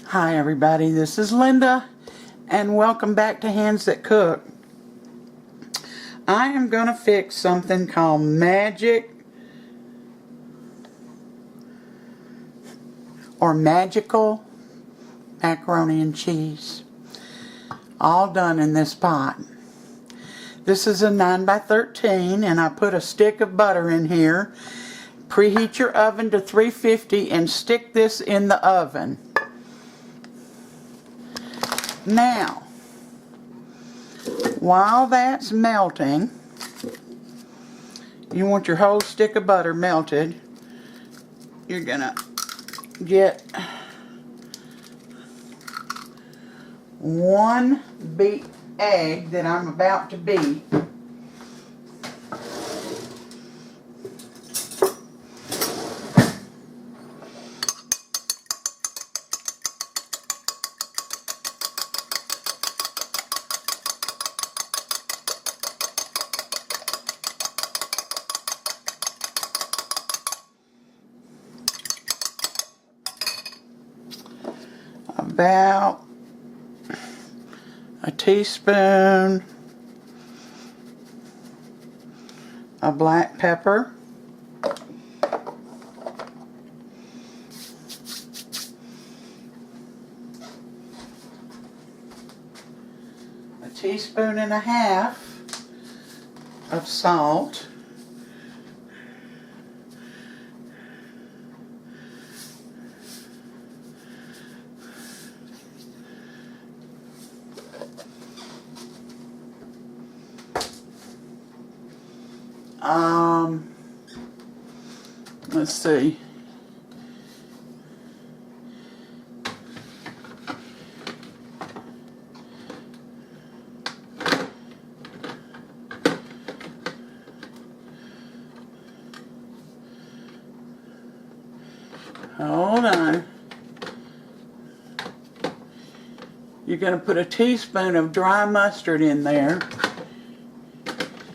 Hi everybody, this is Linda and welcome back to Hands That Cook. I am going to fix something called magical macaroni and cheese, all done in this pot. This is a 9x13 and I put a stick of butter in here. Preheat your oven to 350 and stick this in the oven. Now, while that's melting, you want your whole stick of butter melted. You're gonna get one beat egg that I'm about to beat. About a teaspoon of black pepper, a teaspoon and a half of salt, let's see, hold on. You're going to put a teaspoon of dry mustard in there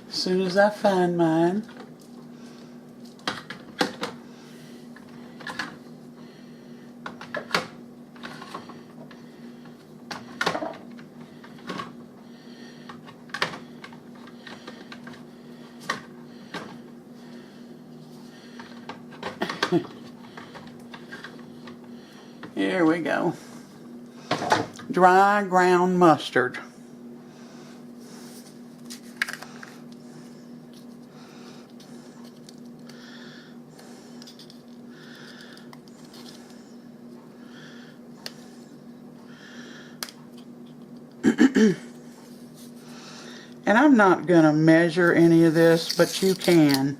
as soon as I find mine. Here we go. Dry ground mustard. And I'm not going to measure any of this, but you can.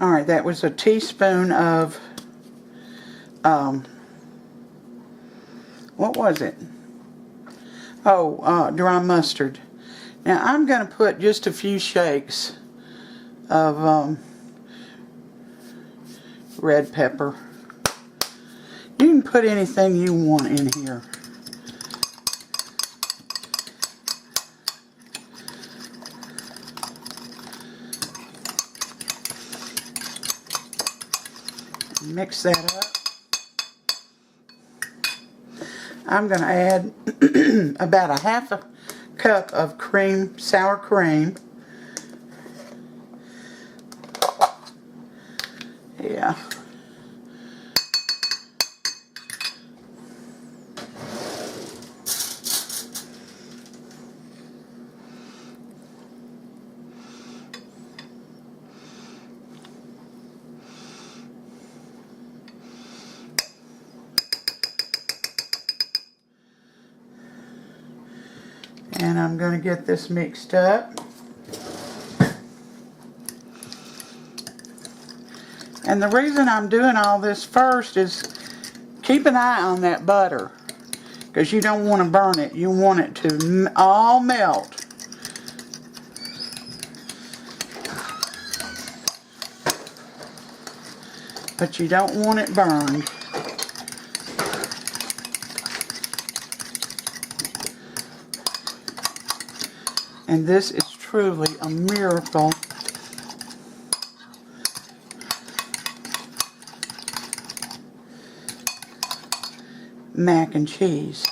Alright, that was a teaspoon of, what was it? Oh, dry mustard. Now I'm going to put just a few shakes of red pepper. You can put anything you want in here. Mix that up. I'm going to add about a half a cup of sour cream. Yeah. And I'm going to get this mixed up. And the reason I'm doing all this first is keep an eye on that butter, because you don't want to burn it. You want it to all melt. But you don't want it burned. And this is truly a miracle mac and cheese.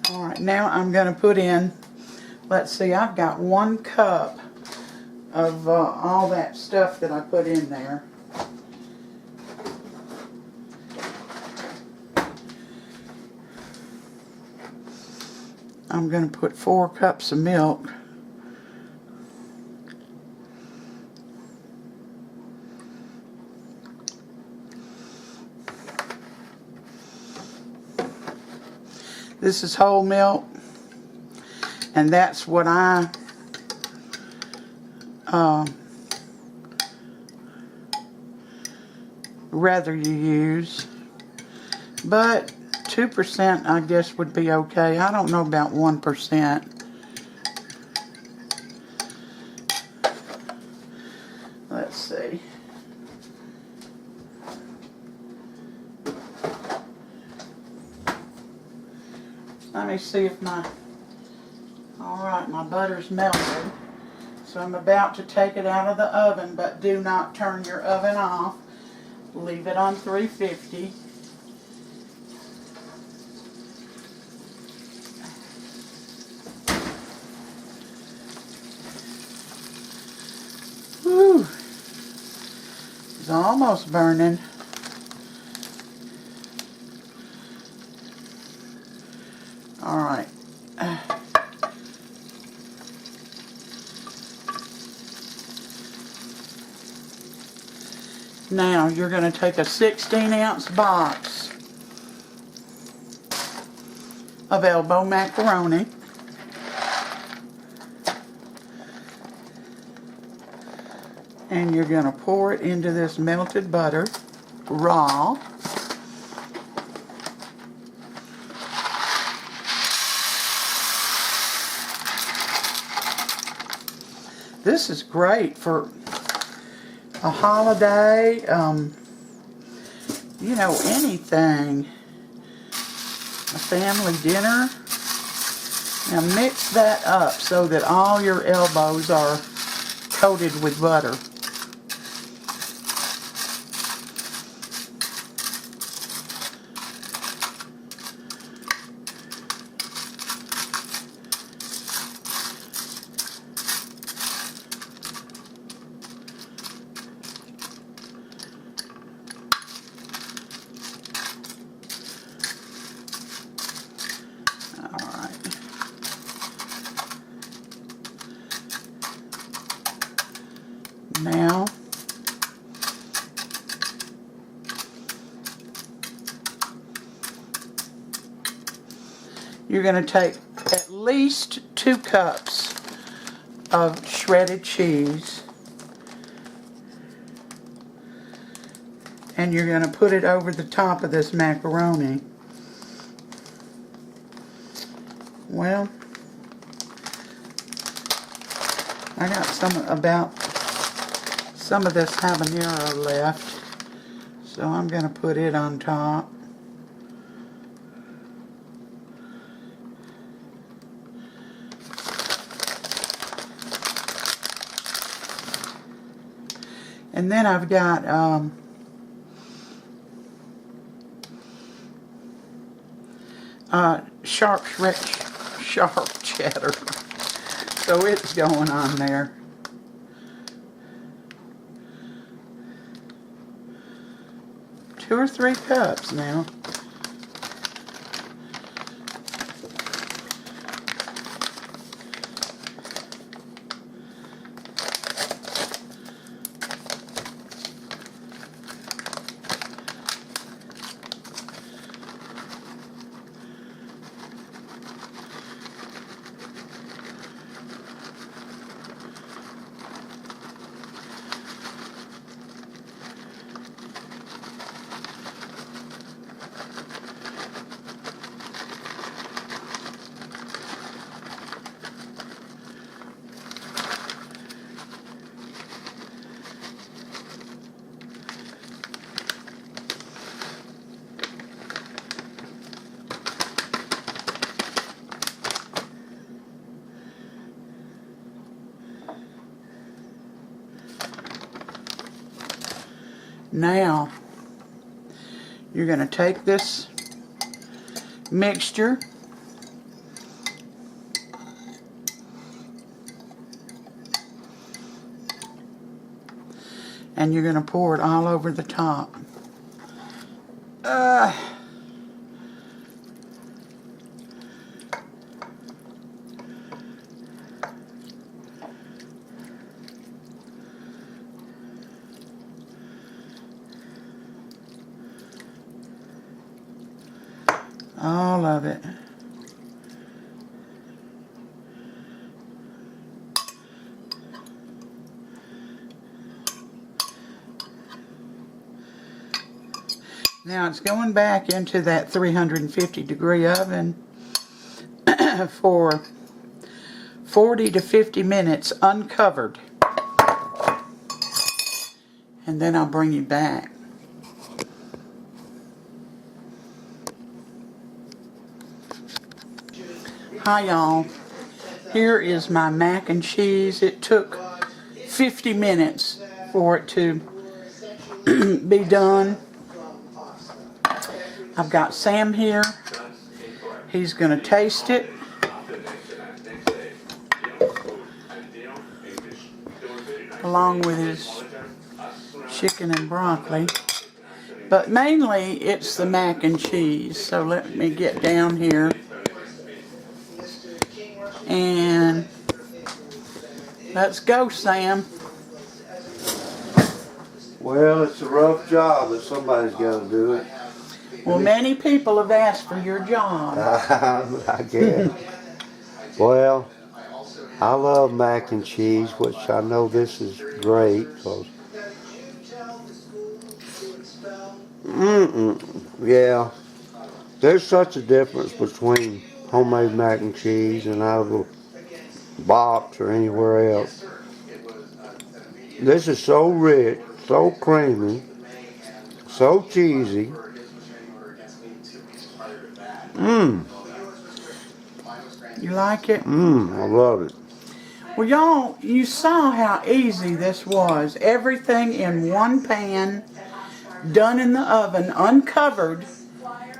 Alright, now I'm going to put in, let's see, I've got 1 cup of all that stuff that I put in there. I'm going to put 4 cups of milk. This is whole milk, and that's what I rather you use, but 2% I guess would be okay. I don't know about 1%. Let's see. Let me see if alright, my butter's melted. So I'm about to take it out of the oven, but do not turn your oven off. Leave it on 350. Whew. It's almost burning. Alright. Now you're going to take a 16-ounce box of elbow macaroni. And you're going to pour it into this melted butter raw. This is great for a holiday, you know, anything. A family dinner. Now mix that up so that all your elbows are coated with butter. Now, you're going to take at least 2 cups of shredded cheese, and you're going to put it over the top of this macaroni. Well, I got some of this habanero left, so I'm going to put it on top. And then I've got sharp cheddar, so it's going on there. Two or 3 cups now. Now, you're going to take this mixture and you're going to pour it all over the top. All of it. Now it's going back into that 350-degree oven for 40 to 50 minutes uncovered. And then I'll bring you back. Hi y'all. Here is my mac and cheese. It took 50 minutes for it to be done. I've got Sam here. He's going to taste it. Along with his chicken and broccoli. But mainly it's the mac and cheese. So let me get down here. And let's go, Sam. Well, it's a rough job, but somebody's got to do it. Well, many people have asked for your job. I guess. Well, I love mac and cheese, which I know this is great. Yeah, there's such a difference between homemade mac and cheese and out of a box or anywhere else. This is so rich, so creamy, so cheesy. You like it? I love it. Well, y'all, you saw how easy this was. Everything in one pan, done in the oven, uncovered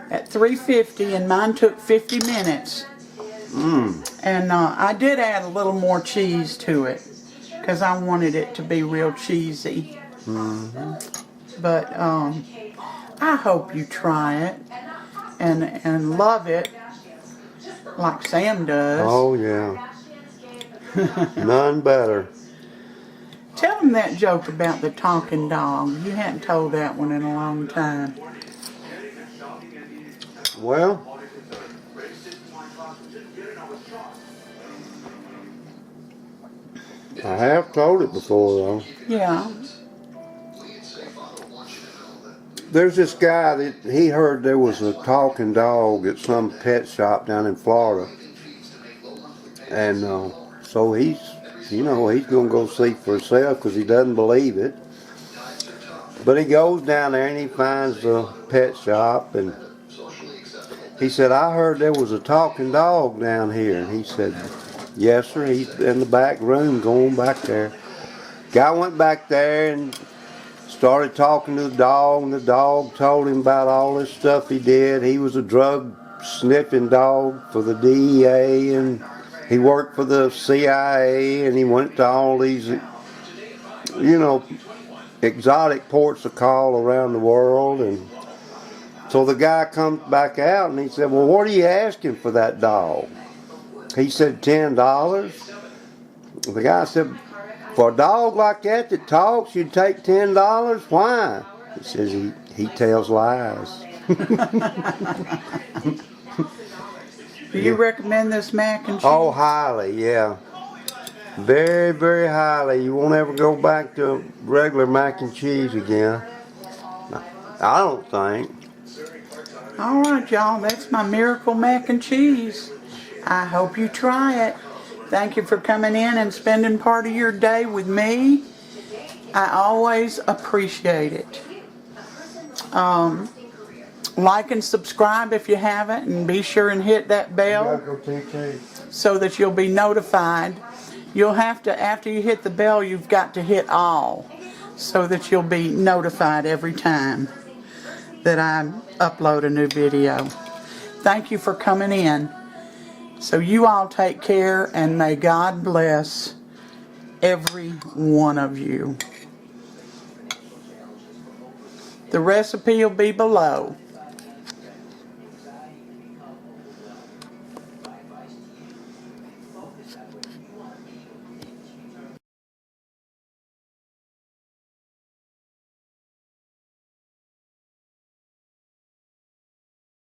at 350, and mine took 50 minutes. And I did add a little more cheese to it because I wanted it to be real cheesy. But I hope you try it and love it like Sam does. Oh, yeah. None better. Tell them that joke about the talking dog. You hadn't told that one in a long time. Well, I have told it before, though. Yeah. There's this guy that he heard there was a talking dog at some pet shop down in Florida. And so he's going to go see for himself because he doesn't believe it. But he goes down there and he finds the pet shop and he said, I heard there was a talking dog down here. And he said, yes, sir. He's in the back room going back there. Guy went back there and started talking to the dog, and the dog told him about all this stuff he did. He was a drug sniffing dog for the DEA, and he worked for the CIA, and he went to all these, exotic ports of call around the world. And so the guy comes back out, and he said, well, what are you asking for that dog? He said, $10. The guy said, for a dog like that talks, you'd take $10? Why? He says he tells lies. Do you recommend this mac and cheese? Oh, highly, yeah. Very, very highly. You won't ever go back to regular mac and cheese again. I don't think. All right, y'all. That's my miracle mac and cheese. I hope you try it. Thank you for coming in and spending part of your day with me. I always appreciate it. Like and subscribe if you haven't, and be sure and hit that bell so that you'll be notified. You'll have to, after you hit the bell, you've got to hit all so that you'll be notified every time that I upload a new video. Thank you for coming in. So you all take care, and may God bless every one of you. The recipe will be below.